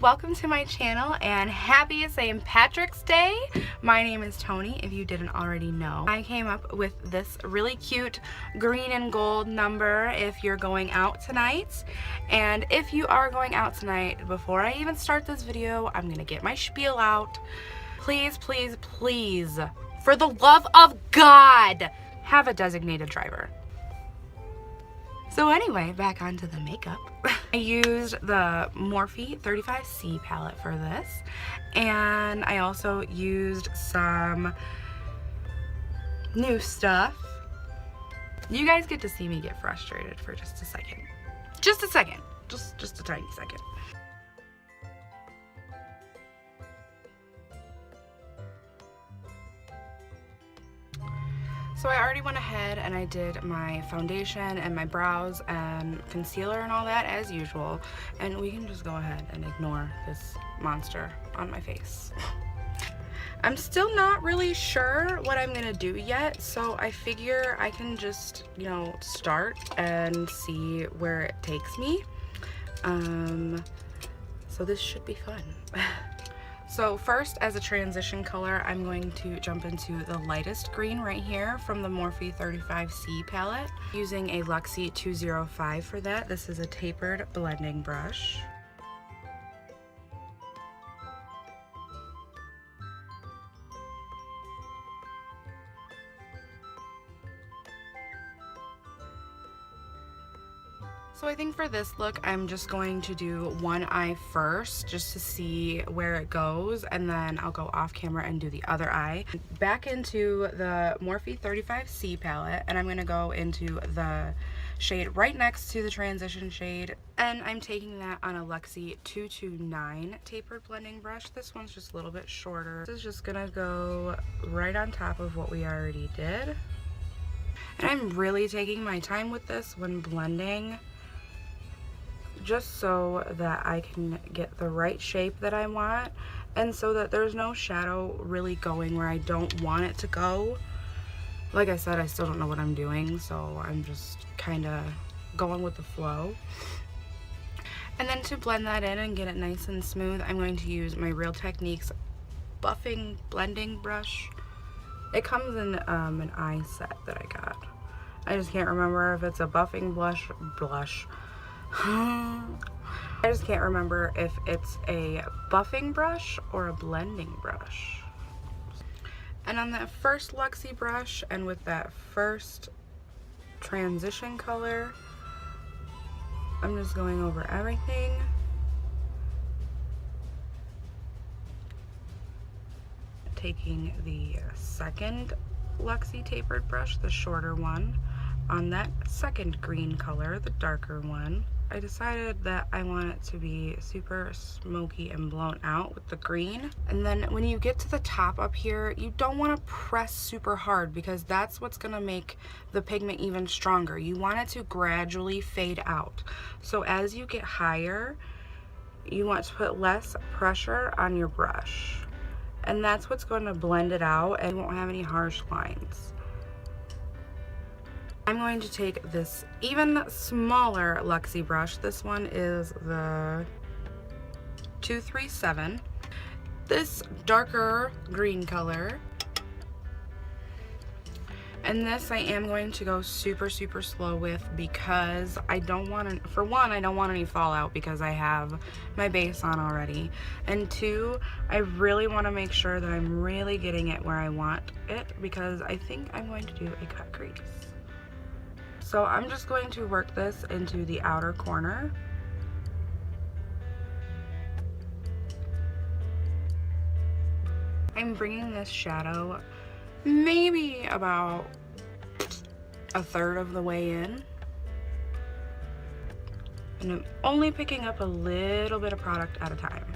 Welcome to my channel and happy St. Patrick's Day. My name is Tony, if you didn't already know. I came up with this really cute green and gold number if you're going out tonight. And if you are going out tonight, before I even start this video, I'm gonna get my spiel out. Please, please, please, for the love of God, have a designated driver. So anyway, back onto the makeup. I used the Morphe 35C palette for this, and I also used some new stuff. You guys get to see me get frustrated for just a second. Just a second. Just a tiny second. So I already went ahead and I did my foundation and my brows and concealer and all that as usual. And we can just go ahead and ignore this monster on my face. I'm still not really sure what I'm gonna do yet, so I figure I can just, you know, start and see where it takes me. So this should be fun. So first, as a transition color, I'm going to jump into the lightest green right here from the Morphe 35C palette, using a Luxie 205 for that. This is a tapered blending brush. So I think for this look, I'm just going to do one eye first, just to see where it goes, and then I'll go off camera and do the other eye. Back into the Morphe 35C palette, and I'm going to go into the shade right next to the transition shade, and I'm taking that on a Luxie 229 tapered blending brush. This one's just a little bit shorter. This is just going to go right on top of what we already did. And I'm really taking my time with this when blending, just so that I can get the right shape that I want, and so that there's no shadow really going where I don't want it to go. Like I said, I still don't know what I'm doing, so I'm just kind of going with the flow. And then to blend that in and get it nice and smooth, I'm going to use my Real Techniques buffing blending brush. It comes in an eye set that I got. I just can't remember if it's a buffing blush. I just can't remember if it's a buffing brush or a blending brush. And on that first Luxie brush, and with that first transition color, I'm just going over everything. Taking the second Luxie tapered brush, the shorter one, on that second green color, the darker one. I decided that I want it to be super smoky and blown out with the green. And then when you get to the top up here, you don't want to press super hard, because that's what's going to make the pigment even stronger. You want it to gradually fade out. So as you get higher, you want to put less pressure on your brush. And that's what's going to blend it out, and you won't have any harsh lines. I'm going to take this even smaller Luxie brush. This one is the 237. This darker green color. And this I am going to go super slow with, because I don't want to, for one, I don't want any fallout because I have my base on already. And two, I really want to make sure that I'm really getting it where I want it, because I think I'm going to do a cut crease. So I'm just going to work this into the outer corner. I'm bringing this shadow maybe about a third of the way in. And I'm only picking up a little bit of product at a time.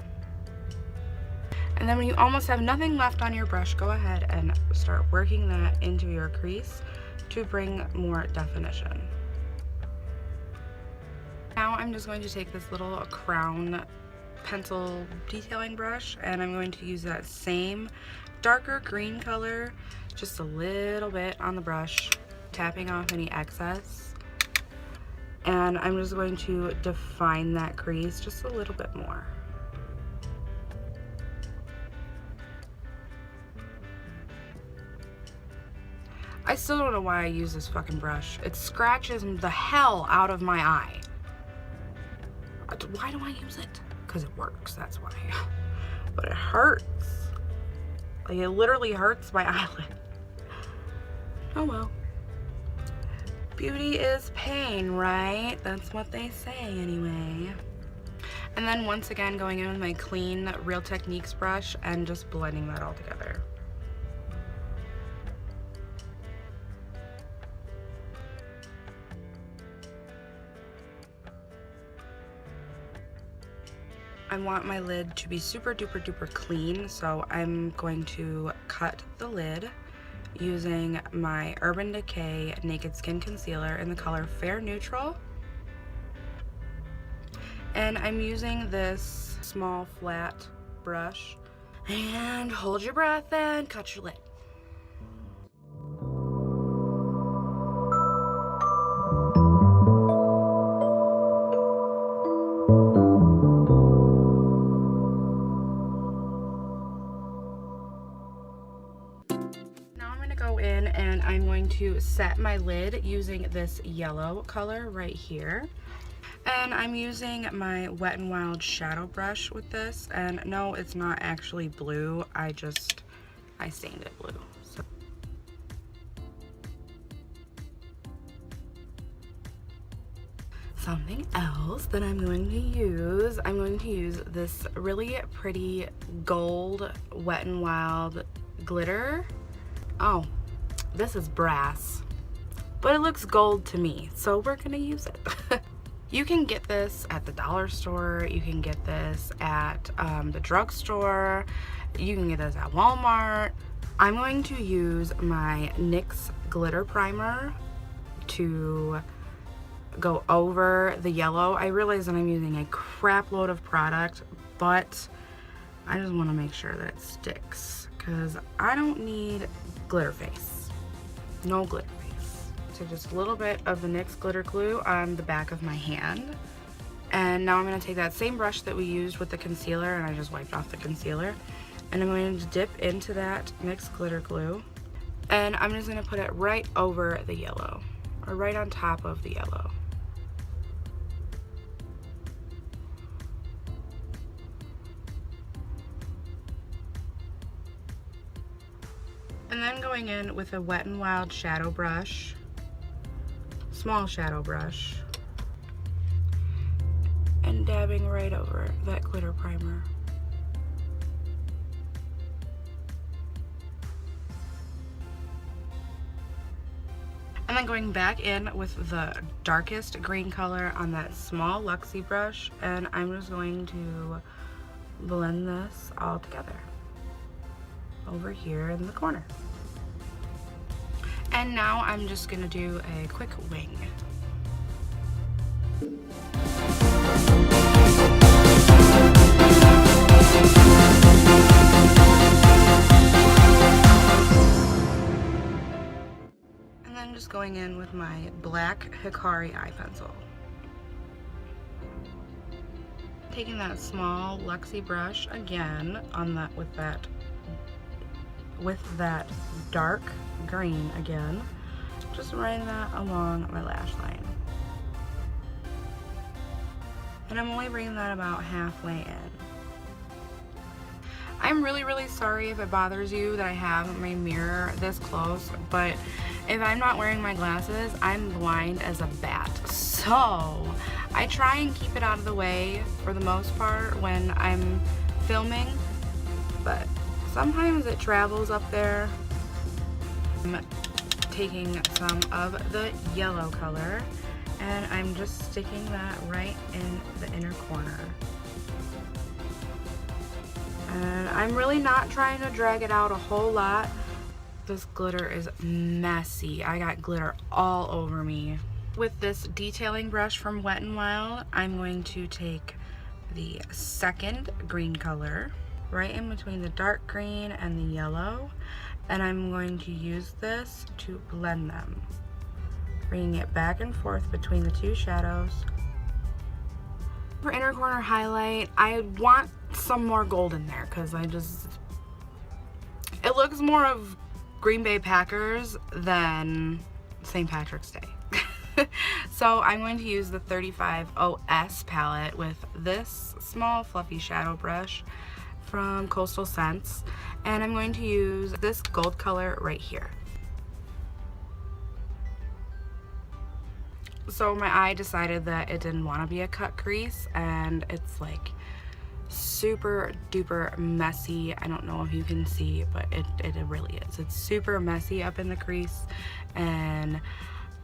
And then when you almost have nothing left on your brush, go ahead and start working that into your crease to bring more definition. Now I'm just going to take this little crown pencil detailing brush, and I'm going to use that same darker green color just a little bit on the brush, tapping off any excess. And I'm just going to define that crease just a little bit more. I still don't know why I use this fucking brush. It scratches the hell out of my eye. Why do I use it? Because it works, that's why. But it hurts. Like, it literally hurts my eyelid. Oh well. Beauty is pain, right? That's what they say anyway. And then once again, going in with my clean Real Techniques brush and just blending that all together. I want my lid to be super duper duper clean, so I'm going to cut the lid using my Urban Decay Naked Skin Concealer in the color Fair Neutral. And I'm using this small flat brush. And hold your breath and cut your lid. I'm going to set my lid using this yellow color right here. And I'm using my Wet n Wild shadow brush with this. And no, it's not actually blue. I stained it blue. So. Something else that I'm going to use this really pretty gold Wet n Wild glitter. Oh. This is brass, but it looks gold to me, so we're gonna use it. You can get this at the dollar store, you can get this at the drugstore, you can get this at Walmart. I'm going to use my NYX glitter primer to go over the yellow. I realize that I'm using a crap load of product, but I just want to make sure that it sticks because I don't need glitter face. No glitter face. So just a little bit of the NYX glitter glue on the back of my hand. And now I'm going to take that same brush that we used with the concealer, and I just wiped off the concealer. And I'm going to dip into that NYX glitter glue. And I'm just going to put it right over the yellow, or right on top of the yellow. And then going in with a Wet n Wild shadow brush, small shadow brush, and dabbing right over that glitter primer. And then going back in with the darkest green color on that small Luxie brush, and I'm just going to blend this all together over here in the corner. And now I'm just gonna do a quick wing. And then just going in with my black Hikari Eye pencil. Taking that small Luxie brush again on that with that dark green again, just running that along my lash line. And I'm only bringing that about halfway in. I'm really sorry if it bothers you that I have my mirror this close, but if I'm not wearing my glasses, I'm blind as a bat. So I try and keep it out of the way for the most part when I'm filming, but sometimes it travels up there. I'm taking some of the yellow color and I'm just sticking that right in the inner corner. And I'm really not trying to drag it out a whole lot. This glitter is messy. I got glitter all over me. With this detailing brush from Wet n Wild, I'm going to take the second green color right in between the dark green and the yellow, and I'm going to use this to blend them, bringing it back and forth between the two shadows. For inner corner highlight, I want some more gold in there because it looks more of Green Bay Packers than St. Patrick's Day. So I'm going to use the 35OS palette with this small fluffy shadow brush from Coastal Scents, and I'm going to use this gold color right here. So my eye decided that it didn't want to be a cut crease, and it's like super duper messy. I don't know if you can see, but it really is. It's super messy up in the crease, and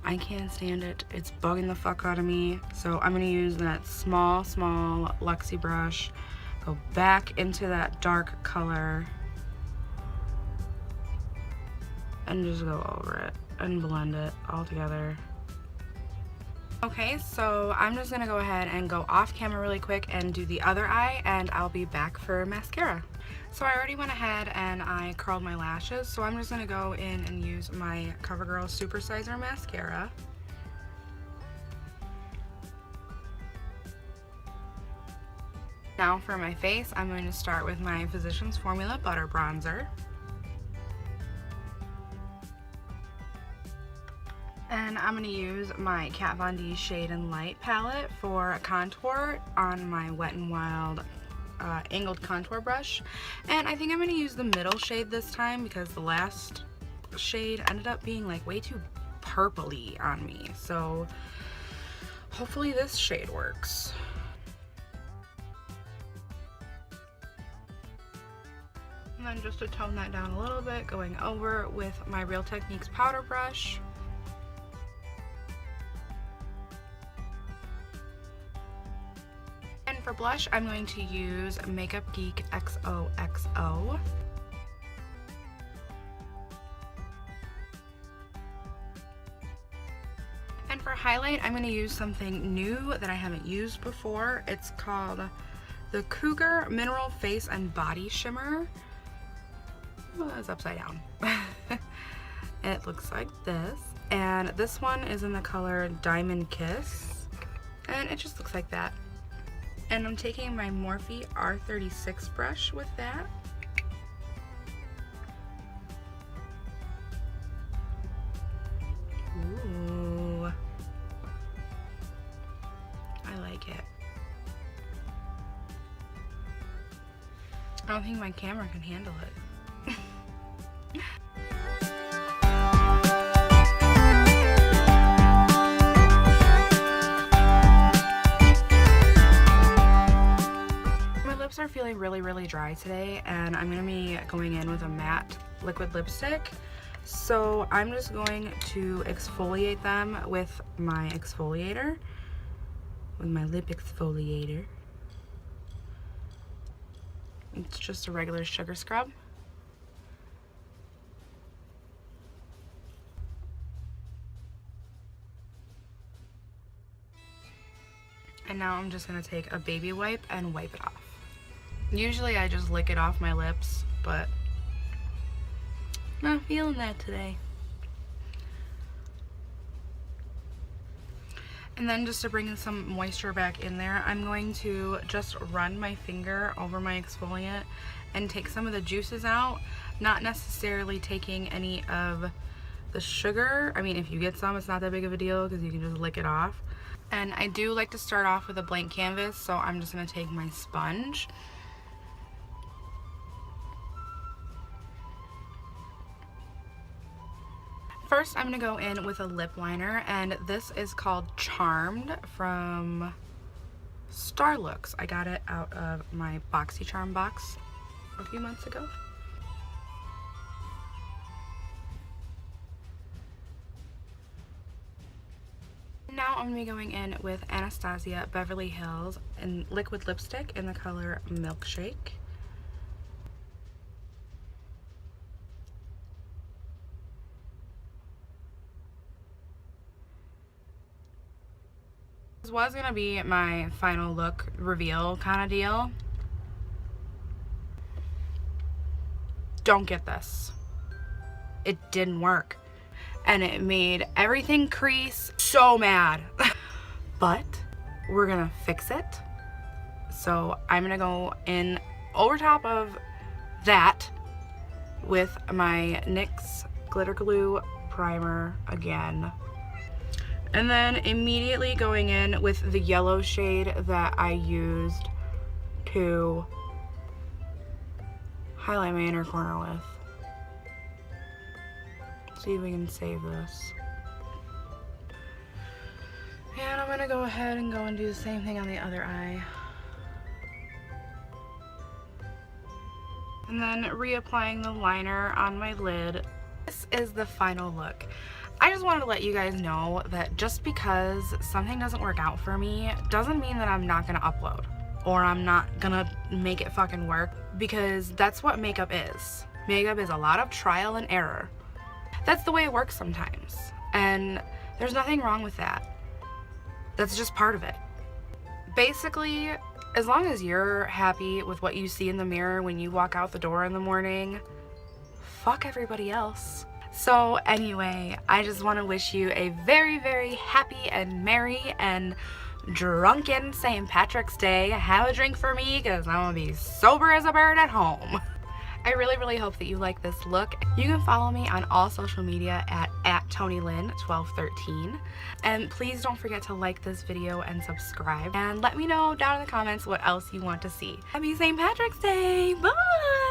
I can't stand it. It's bugging the fuck out of me. So I'm gonna use that small Luxie brush, go back into that dark color, and just go over it and blend it all together. Okay, so I'm just gonna go ahead and go off camera really quick and do the other eye, and I'll be back for mascara. So I already went ahead and I curled my lashes, so I'm just gonna go in and use my CoverGirl Supersizer mascara. Now for my face, I'm going to start with my Physicians Formula Butter Bronzer. And I'm going to use my Kat Von D Shade and Light palette for contour on my Wet n Wild angled contour brush. And I think I'm going to use the middle shade this time because the last shade ended up being like way too purpley on me. So hopefully this shade works. And then just to tone that down a little bit, going over with my Real Techniques powder brush. And for blush, I'm going to use Makeup Geek XOXO. And for highlight, I'm going to use something new that I haven't used before. It's called the Cougar Mineral Face and Body Shimmer. Well, it's upside down. It looks like this. And this one is in the color Diamond Kiss. And it just looks like that. And I'm taking my Morphe R36 brush with that. Ooh. I like it. I don't think my camera can handle it. Are feeling really dry today, and I'm going to be going in with a matte liquid lipstick, so I'm just going to exfoliate them with my exfoliator, with my lip exfoliator. It's just a regular sugar scrub. And now I'm just going to take a baby wipe and wipe it off. Usually I just lick it off my lips, but not feeling that today. And then just to bring some moisture back in there, I'm going to just run my finger over my exfoliant and take some of the juices out, not necessarily taking any of the sugar. I mean, if you get some, it's not that big of a deal because you can just lick it off. And I do like to start off with a blank canvas, so I'm just going to take my sponge. First, I'm going to go in with a lip liner, and this is called Charmed from Starlooks. I got it out of my BoxyCharm box a few months ago. Now I'm going to be going in with Anastasia Beverly Hills in liquid lipstick in the color Milkshake. This was going to be my final look reveal kind of deal. Don't get this. It didn't work. And it made everything crease. So mad. But we're going to fix it. So I'm going to go in over top of that with my NYX Glitter Glue primer again. And then immediately going in with the yellow shade that I used to highlight my inner corner with. See if we can save this. And I'm gonna go ahead and go and do the same thing on the other eye. And then reapplying the liner on my lid. This is the final look. I just wanted to let you guys know that just because something doesn't work out for me doesn't mean that I'm not gonna upload or I'm not gonna make it fucking work, because that's what makeup is. Makeup is a lot of trial and error. That's the way it works sometimes, and there's nothing wrong with that. That's just part of it. Basically, as long as you're happy with what you see in the mirror when you walk out the door in the morning, fuck everybody else. So anyway, I just want to wish you a very, very happy and merry and drunken St. Patrick's Day. Have a drink for me, because I'm gonna be sober as a bird at home. I really, really hope that you like this look. You can follow me on all social media at TonyLynn1213. And please don't forget to like this video and subscribe. And let me know down in the comments what else you want to see. Happy St. Patrick's Day! Bye!